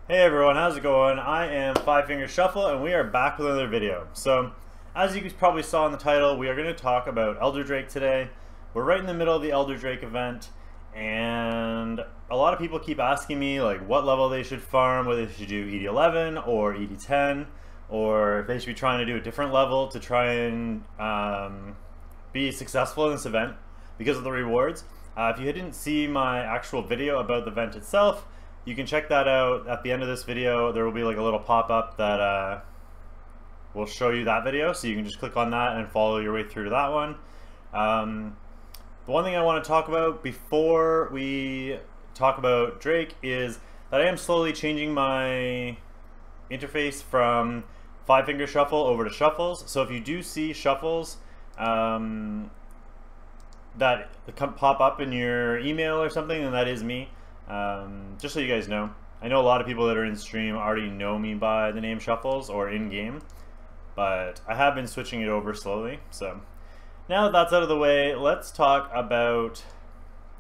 Hey everyone, how's it going? I am Five Finger Shuffle and we are back with another video. So, as you probably saw in the title, we are going to talk about Elder Drake today. We're right in the middle of the Elder Drake event, and a lot of people keep asking me like what level they should farm, whether they should do ED11 or ED10, or if they should be trying to do a different level to try and be successful in this event because of the rewards. If you didn't see my actual video about the event itself, you can check that out at the end of this video. There will be like a little pop-up that will show you that video, so you can just click on that and follow your way through to that one. The one thing I want to talk about before we talk about Drake is that I am slowly changing my interface from Five Finger Shuffle over to Shuffles. So if you do see Shuffles that pop up in your email or something, then that is me. Just so you guys know. I know a lot of people that are in stream already know me by the name Shuffles or in-game, but I have been switching it over slowly. So now that that's out of the way, let's talk about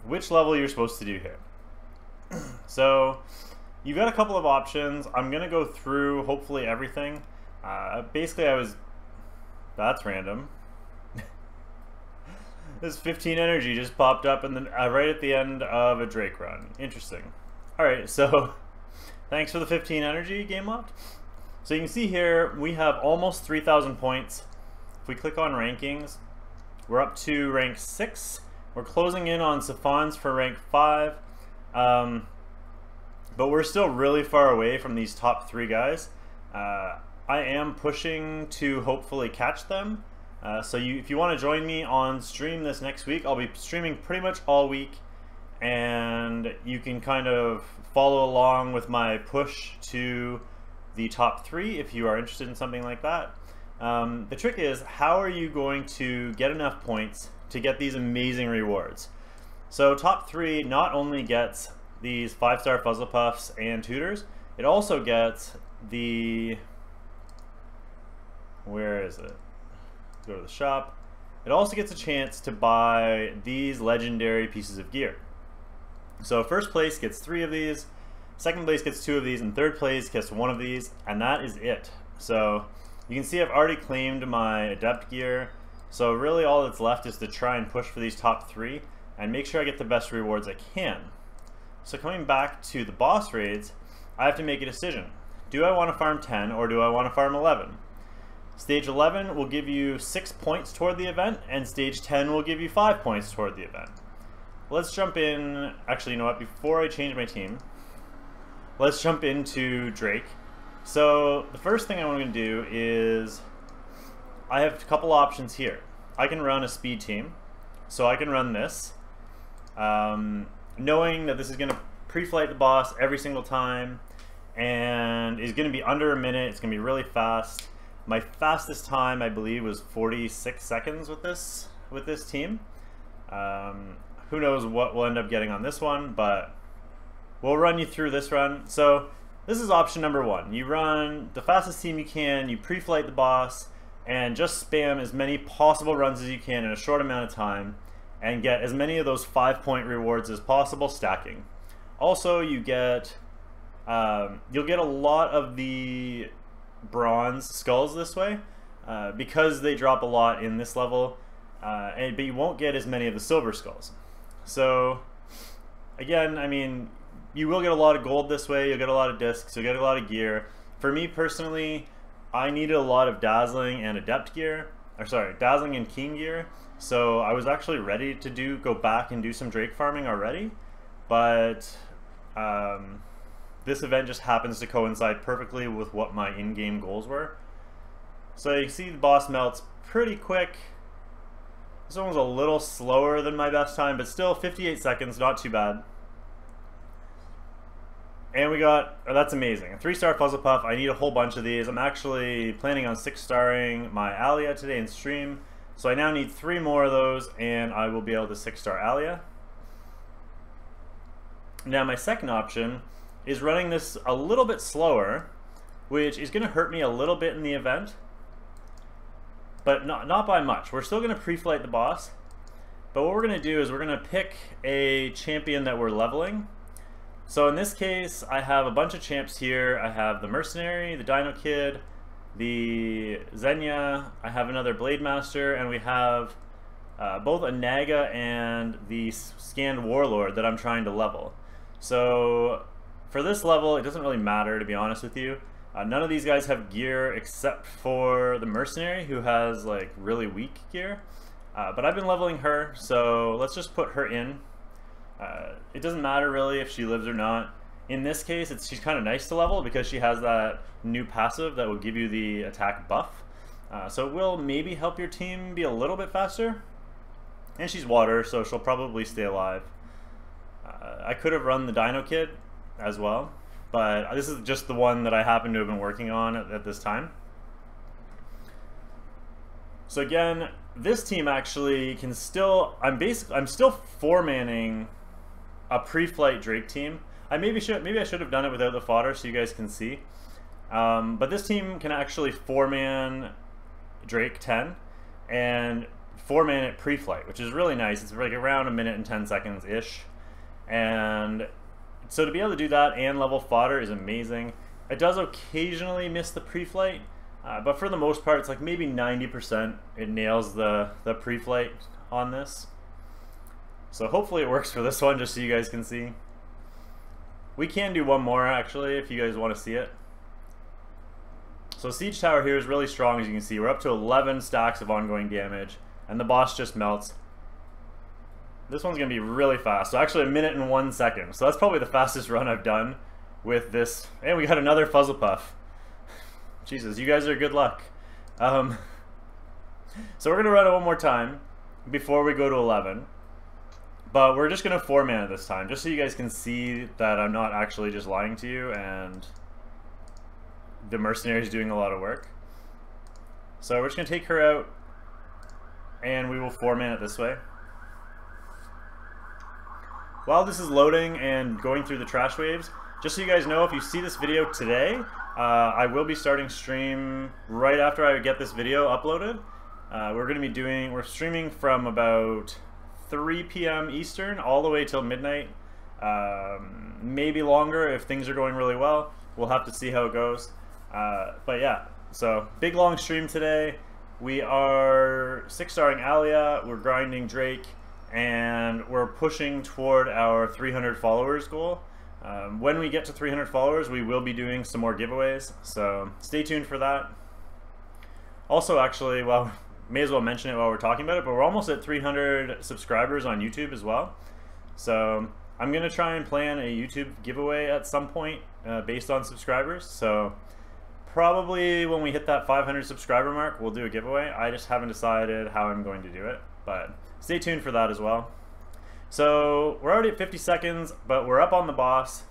which level you're supposed to do here. So you've got a couple of options. I'm gonna go through hopefully everything. Basically that's random. This 15 energy just popped up and then right at the end of a Drake run. Interesting. Alright, so thanks for the 15 energy, Game Loft. So you can see here we have almost 3,000 points. If we click on rankings, we're up to rank 6. We're closing in on Siphons for rank 5. But we're still really far away from these top 3 guys. I am pushing to hopefully catch them. So if you want to join me on stream this next week, I'll be streaming pretty much all week, and you can kind of follow along with my push to the top 3 if you are interested in something like that. The trick is, how are you going to get enough points to get these amazing rewards? So top 3 not only gets these 5-star Fuzzle Puffs and Tutors, it also gets the... where is it? Go to the shop. It also gets a chance to buy these legendary pieces of gear. So first place gets 3 of these, second place gets 2 of these, and third place gets 1 of these, and that is it. So you can see I've already claimed my adept gear, so really all that's left is to try and push for these top 3 and make sure I get the best rewards I can. So coming back to the boss raids, I have to make a decision. Do I want to farm 10 or do I want to farm 11? Stage 11 will give you 6 points toward the event, and stage 10 will give you 5 points toward the event. Let's jump in. Actually, you know what? Before I change my team, let's jump into Drake. So the first thing I'm going to do is I have a couple options here. I can run a speed team, so I can run this, knowing that this is going to pre-flight the boss every single time, and is going to be under a minute. It's going to be really fast. My fastest time, I believe, was 46 seconds with this team. Who knows what we'll end up getting on this one, but we'll run you through this run. So this is option number 1. You run the fastest team you can, you pre-flight the boss, and just spam as many possible runs as you can in a short amount of time, and get as many of those 5-point rewards as possible, stacking. Also, you get you'll get a lot of the bronze skulls this way because they drop a lot in this level, but you won't get as many of the silver skulls. So again, I mean, you will get a lot of gold this way, you'll get a lot of discs, you'll get a lot of gear. For me personally, I needed a lot of dazzling and adept gear, or sorry, dazzling and keen gear, so I was actually ready to go back and do some Drake farming already, but this event just happens to coincide perfectly with what my in-game goals were. So you see the boss melts pretty quick. This one was a little slower than my best time, but still 58 seconds, not too bad. And we got, oh, that's amazing, a 3-star Fuzzle Puff. I need a whole bunch of these. I'm actually planning on 6-starring my Alia today in stream. So I now need 3 more of those, and I will be able to 6-star Alia. Now my second option is running this a little bit slower, which is going to hurt me a little bit in the event, but not by much. We're still going to pre-flight the boss, but what we're going to do is we're going to pick a champion that we're leveling, So in this case, I have a bunch of champs here. I have the Mercenary, the Dino Kid, the Xenia, I have another Blade Master, and we have both a Naga and the Scanned Warlord that I'm trying to level. So for this level, it doesn't really matter, to be honest with you. None of these guys have gear except for the Mercenary, who has like really weak gear. But I've been leveling her, so let's just put her in. It doesn't matter really if she lives or not. In this case, she's kind of nice to level because she has that new passive that will give you the attack buff. So it will maybe help your team be a little bit faster. And she's water, so she'll probably stay alive. I could have run the Dino Kid as well, but this is just the one that I happen to have been working on at this time. So again, this team actually can still, I'm still four-manning a pre-flight Drake team. Maybe I should have done it without the fodder so you guys can see. But this team can actually four-man Drake 10 and four-man it pre-flight, which is really nice. It's like around 1 minute and 10 seconds-ish. And so to be able to do that and level fodder is amazing. It does occasionally miss the pre-flight, but for the most part, it's like maybe 90% it nails the pre-flight on this. So hopefully it works for this one, just so you guys can see. We can do one more, actually, if you guys want to see it. So Siege Tower here is really strong, as you can see. We're up to 11 stacks of ongoing damage, and the boss just melts. This one's going to be really fast. So actually 1 minute and 1 second. So that's probably the fastest run I've done with this. And we got another Fuzzlepuff. Jesus, you guys are good luck. So we're going to run it one more time before we go to 11. But we're just going to four-man it this time, just so you guys can see that I'm not actually just lying to you and the Mercenary is doing a lot of work. So we're just going to take her out and we will four-man it this way. While this is loading and going through the trash waves, just so you guys know, if you see this video today, I will be starting stream right after I get this video uploaded. We're streaming from about 3 p.m. Eastern all the way till midnight. Maybe longer if things are going really well. We'll have to see how it goes. But yeah, so big long stream today. We are 6-starring Alia, we're grinding Drake, and we're pushing toward our 300 followers goal. When we get to 300 followers, we will be doing some more giveaways, so stay tuned for that. Also, actually, well, may as well mention it while we're talking about it, but we're almost at 300 subscribers on YouTube as well. So I'm going to try and plan a YouTube giveaway at some point based on subscribers. So probably when we hit that 500 subscriber mark, we'll do a giveaway. I just haven't decided how I'm going to do it, but stay tuned for that as well. So we're already at 50 seconds, but we're up on the boss.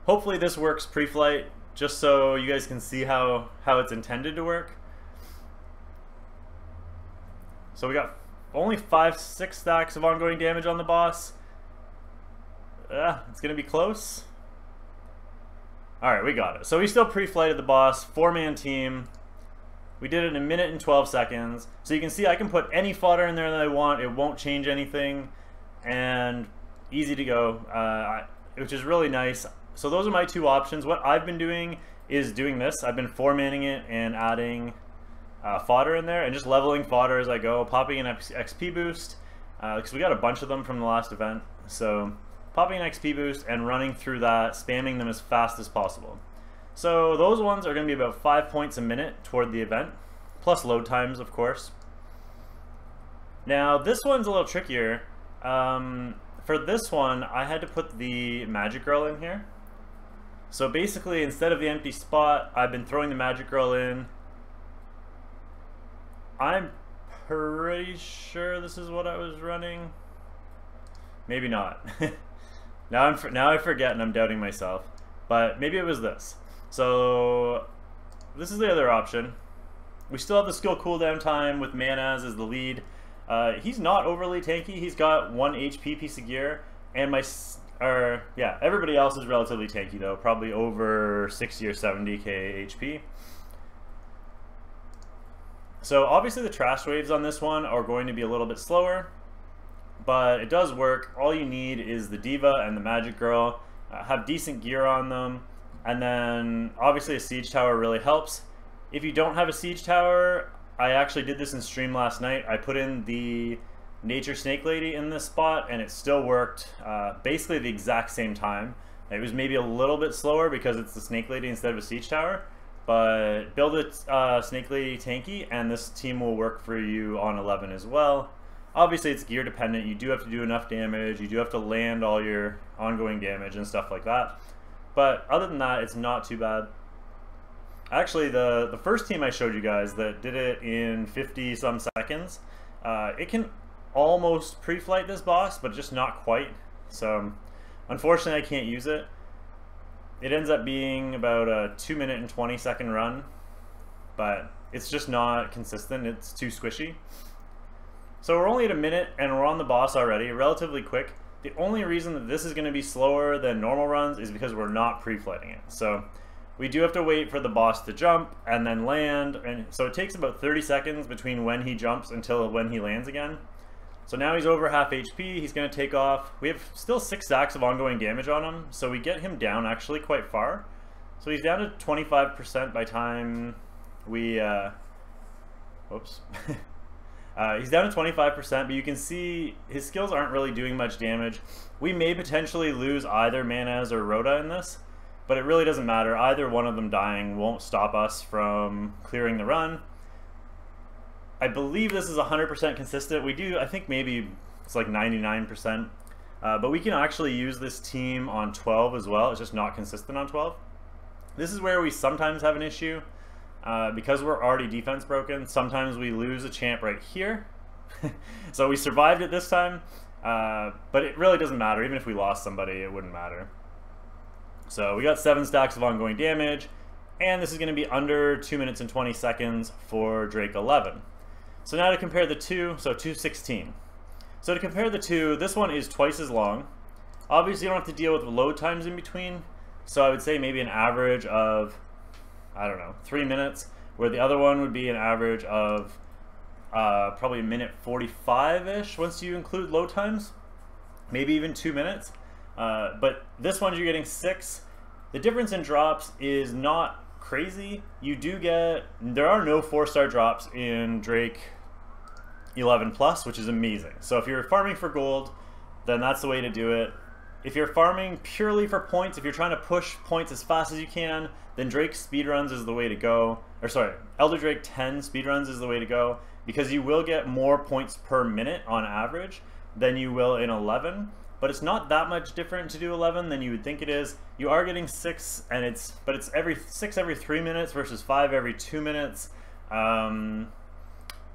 Hopefully this works pre-flight, just so you guys can see how it's intended to work. So we got only 5-6 stacks of ongoing damage on the boss. It's gonna be close. Alright, we got it. So we still pre-flighted the boss, 4-man team. We did it in 1 minute and 12 seconds. So you can see I can put any fodder in there that I want. It won't change anything. And easy to go, which is really nice. So those are my two options. What I've been doing is doing this. I've been 4-manning it and adding fodder in there and just leveling fodder as I go, popping an XP boost, because we got a bunch of them from the last event. So popping an XP boost and running through that, spamming them as fast as possible. So those ones are going to be about 5 points a minute toward the event, plus load times, of course. Now this one's a little trickier. For this one, I had to put the Magic Girl in here. So basically, instead of the empty spot, I've been throwing the Magic Girl in. I'm pretty sure this is what I was running. Maybe not. Now I forget and I'm doubting myself. But maybe it was this. So this is the other option. We still have the skill cooldown time with Manaz as the lead. He's not overly tanky. He's got 1 HP piece of gear, and everybody else is relatively tanky though, probably over 60 or 70k HP. So obviously the trash waves on this one are going to be a little bit slower. but it does work. All you need is the Diva and the Magic Girl, have decent gear on them, and then obviously a Siege Tower really helps. If you don't have a Siege Tower, I actually did this in stream last night. I put in the Nature Snake Lady in this spot and it still worked basically the exact same time. It was maybe a little bit slower because it's the Snake Lady instead of a Siege Tower, but build a Snake Lady tanky and this team will work for you on 11 as well. Obviously it's gear dependent, you do have to do enough damage, you do have to land all your ongoing damage and stuff like that, but other than that it's not too bad. Actually, the first team I showed you guys that did it in 50 some seconds, it can almost pre-flight this boss, but just not quite. So unfortunately I can't use it. It ends up being about a 2-minute and 20-second run, but it's just not consistent, it's too squishy. So we're only at a minute and we're on the boss already, relatively quick. The only reason that this is going to be slower than normal runs is because we're not pre-flighting it. So we do have to wait for the boss to jump and then land, and so it takes about 30 seconds between when he jumps until when he lands again. So now he's over half HP, he's going to take off. We have still 6 stacks of ongoing damage on him, so we get him down actually quite far. So he's down to 25% by time we, whoops. He's down to 25%, but you can see his skills aren't really doing much damage. We may potentially lose either Manaz or Rhoda in this, but it really doesn't matter. Either one of them dying won't stop us from clearing the run. I believe this is 100% consistent. We do, I think maybe it's like 99%, but we can actually use this team on 12 as well. It's just not consistent on 12. This is where we sometimes have an issue. Because we're already defense broken, sometimes we lose a champ right here. So we survived it this time, but it really doesn't matter. Even if we lost somebody, it wouldn't matter. So we got 7 stacks of ongoing damage, and this is going to be under 2 minutes and 20 seconds for Drake 11. So now to compare the two, so 2:16. So to compare the two, this one is twice as long. Obviously you don't have to deal with load times in between, so I would say maybe an average of, I don't know, 3 minutes, where the other one would be an average of probably 1:45-ish once you include load times, maybe even 2 minutes. But this one you're getting 6. The difference in drops is not crazy. You do get, there are no 4-star drops in Drake 11 plus, which is amazing. So if you're farming for gold, then that's the way to do it. If you're farming purely for points, if you're trying to push points as fast as you can, then Drake speedruns is the way to go. Or sorry, Elder Drake 10 speedruns is the way to go, because you will get more points per minute on average than you will in 11. But it's not that much different to do 11 than you would think it is. You are getting 6, and it's every 6 every 3 minutes versus 5 every 2 minutes.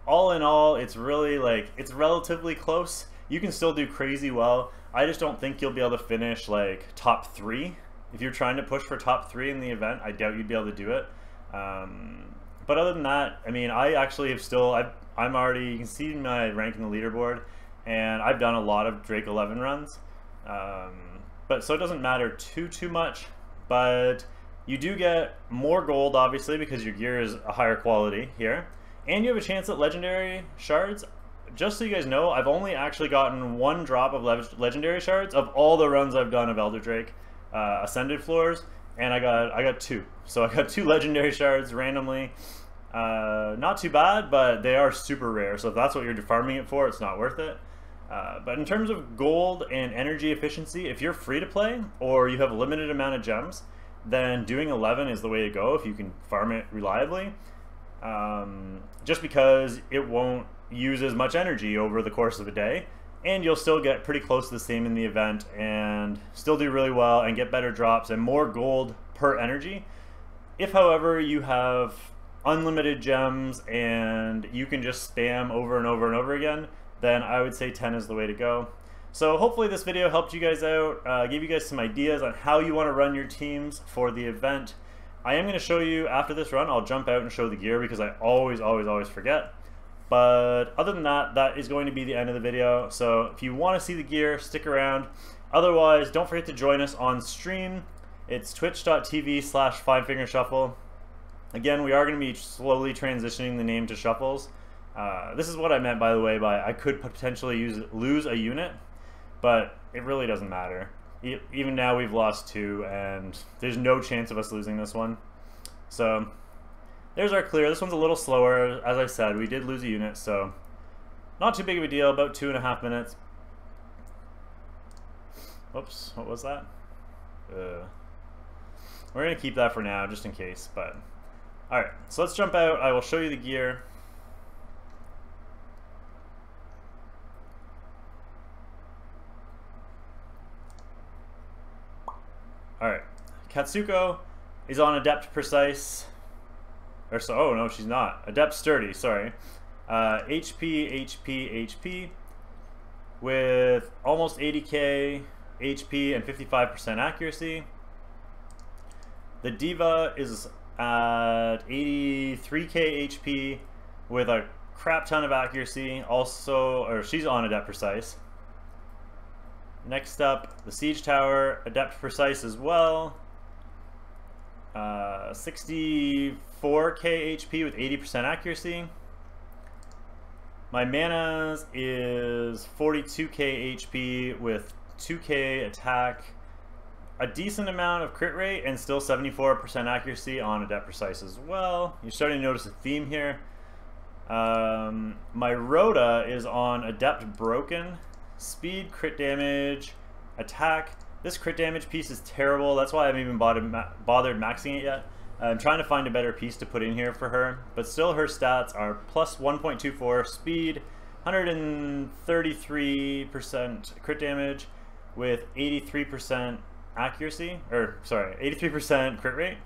All in all, it's really like, it's relatively close. You can still do crazy well. I just don't think you'll be able to finish like top 3. If you're trying to push for top 3 in the event, I doubt you'd be able to do it. But other than that, I mean, I actually have still, I'm already, you can see my rank in the leaderboard, and I've done a lot of Drake 11 runs. But so it doesn't matter too much, but you do get more gold obviously because your gear is a higher quality here, and you have a chance at legendary shards. Just so you guys know, I've only actually gotten 1 drop of legendary shards of all the runs I've done of Elder Drake Ascended floors, and I got 2. So I got 2 legendary shards randomly. Not too bad, but they are super rare, so if that's what you're farming it for, it's not worth it. But in terms of gold and energy efficiency, if you're free to play or you have a limited amount of gems, then doing 11 is the way to go if you can farm it reliably. Just because it won't use as much energy over the course of a day, and you'll still get pretty close to the same in the event and still do really well and get better drops and more gold per energy. If however you have unlimited gems and you can just spam over and over and over again, then I would say 10 is the way to go. So hopefully this video helped you guys out, gave you guys some ideas on how you want to run your teams for the event. I am going to show you after this run. I'll jump out and show the gear because I always forget. But other than that, that is going to be the end of the video. So if you want to see the gear, stick around. Otherwise, don't forget to join us on stream. It's twitch.tv/5fingershuffle. Again, we are going to be slowly transitioning the name to Shuffles. This is what I meant, by the way, by I could potentially lose a unit, but it really doesn't matter. Even now we've lost 2, and there's no chance of us losing this one. So there's our clear. This one's a little slower. As I said, we did lose a unit, so not too big of a deal, about 2.5 minutes. Whoops, what was that? We're going to keep that for now, just in case, but... Alright, so let's jump out. I will show you the gear. Alright, Katsuko is on Adept Precise. Or so, oh no, she's not. Adept Sturdy, sorry. HP, HP, HP. With almost 80k HP and 55% accuracy. The Diva is at 83k HP with a crap ton of accuracy. Also, or she's on Adept Precise. Next up, the Siege Tower, Adept Precise as well. 64k HP with 80% accuracy. My Manas is 42k HP with 2k attack, a decent amount of crit rate, and still 74% accuracy on Adept Precise as well. You're starting to notice a theme here. My Rhoda is on Adept Broken. Speed, crit damage, attack. This crit damage piece is terrible. That's why I haven't even bothered maxing it yet. I'm trying to find a better piece to put in here for her. But still, her stats are plus 1.24 speed, 133% crit damage with 83% accuracy, or sorry, 83% crit rate,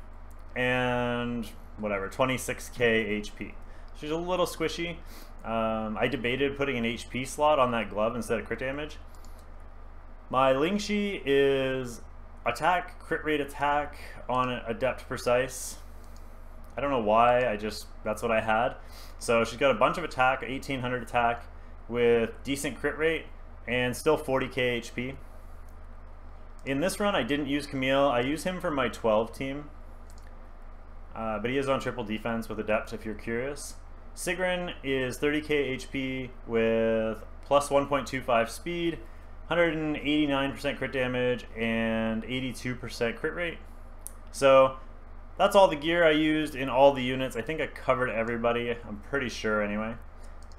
and whatever, 26k HP. She's a little squishy. I debated putting an HP slot on that glove instead of crit damage. My Lingxi is attack, crit rate attack on Adept Precise. I don't know why, that's what I had. So she's got a bunch of attack, 1800 attack with decent crit rate and still 40k HP. In this run I didn't use Camille. I use him for my 12 team. But he is on triple defense with Adept if you're curious. Sigrun is 30k HP with plus 1.25 speed, 189% crit damage, and 82% crit rate. So that's all the gear I used in all the units. I think I covered everybody, I'm pretty sure anyway.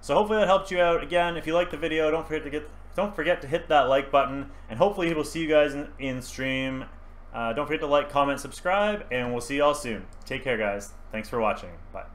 So hopefully that helped you out. Again, if you liked the video, don't forget to hit that like button, and hopefully we'll see you guys in stream. Don't forget to like, comment, subscribe, and we'll see y'all soon. Take care, guys. Thanks for watching. Bye.